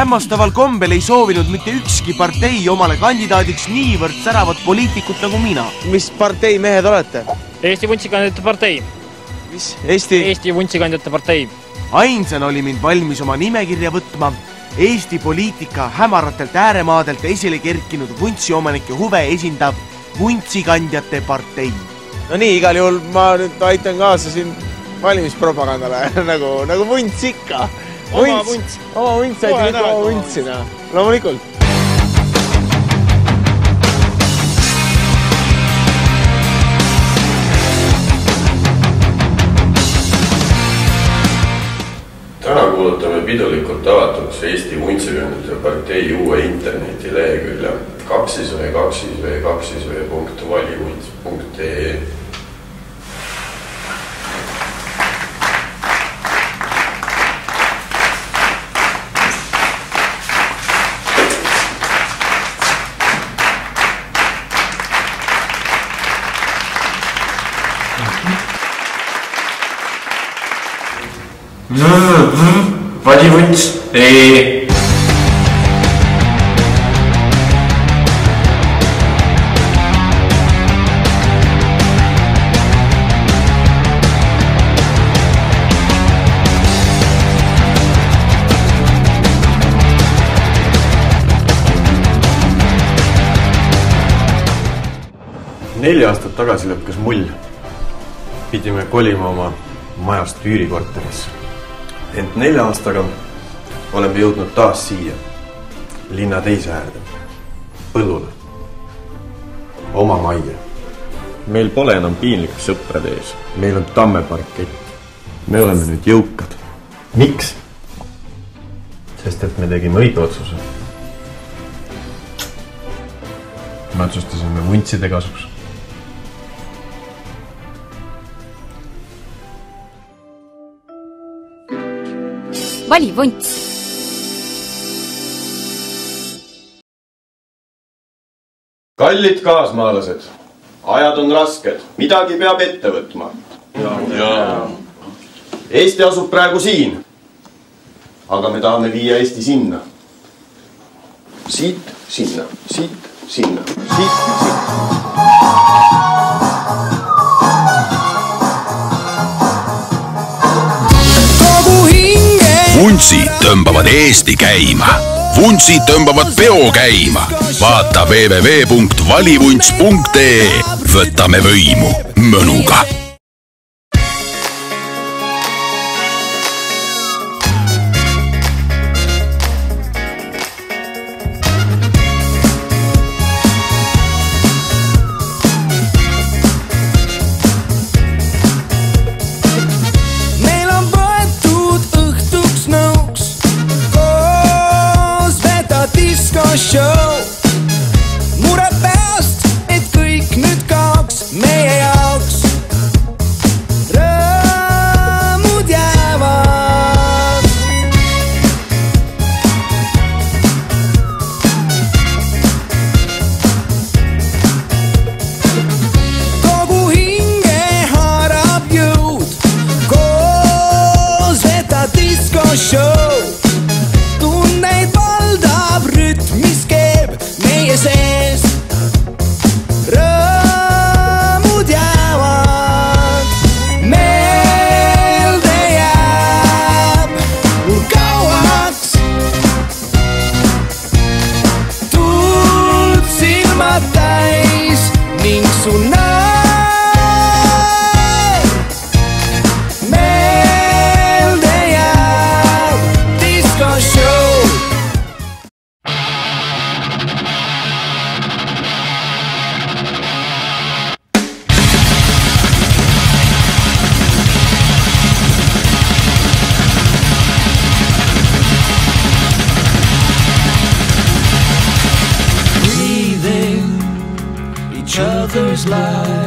Hämmastaval kombel ei soovinud mitte ükski partei omale kandidaadiks niivõrd säravat poliitikut nagu mina. Mis partei mehed olete? Eesti Vuntsikandjate partei. Mis? Eesti Vuntsikandjate partei. Ainsana oli mind valmis oma nimekirja võtma Eesti poliitika hämaratelt ääremaadelt esile kerkinud vuntsiomanike huve esindav Vuntsikandjate partei. No nii, igal juhul ma nüüd aitan kaasa siin valimispropagandale nagu vunts ikka. Oma vunts aitan ikka oma vuntsina. Loomulikult. Täna kuulutame pidulikult avatuks Eesti Vuntsikandjate partei uue internetilehekülje www.valivunts.ee. Valivunts.ee. Neli aastat tagasi lõpkas mull. Pidime kolima oma majast üürikorterisse. Ent 4 aastaga oleme jõudnud taas siia, linna teise äärde, põllule, oma majja. Meil pole enam piinlik sõprade ees, meil on tammeparkett. Me oleme nüüd jõukad. Miks? Sest et me tegime õige otsuse. Me otsustasime vuntside kasuks. Vali vunts. Kallid kaasmaalased, ajad on rasked, midagi peab ette võtma. Eesti asub praegu siin, aga me tahame viia Eesti sinna. Siit, sinna, siit, sinna, siit, sinna. Vuntsid tõmbavad Eesti käima. Vuntsid tõmbavad peo käima. Vaata www.valivunts.ee. Võtame võimu mõnuga. Show. Mure peast, et kõik nüüd kaoks meie jaoks. Rõõmud jäävad. Kogu hinge haarab jõud. Koos veta disco show. Tunneid valdab rütm, mis keeb meie sees. Rõõmud jäävad. Meelde jääb mul kauaks. Tuld silmad täis ning su näeb. Meelde jääb disco show. Breathing each other's lives.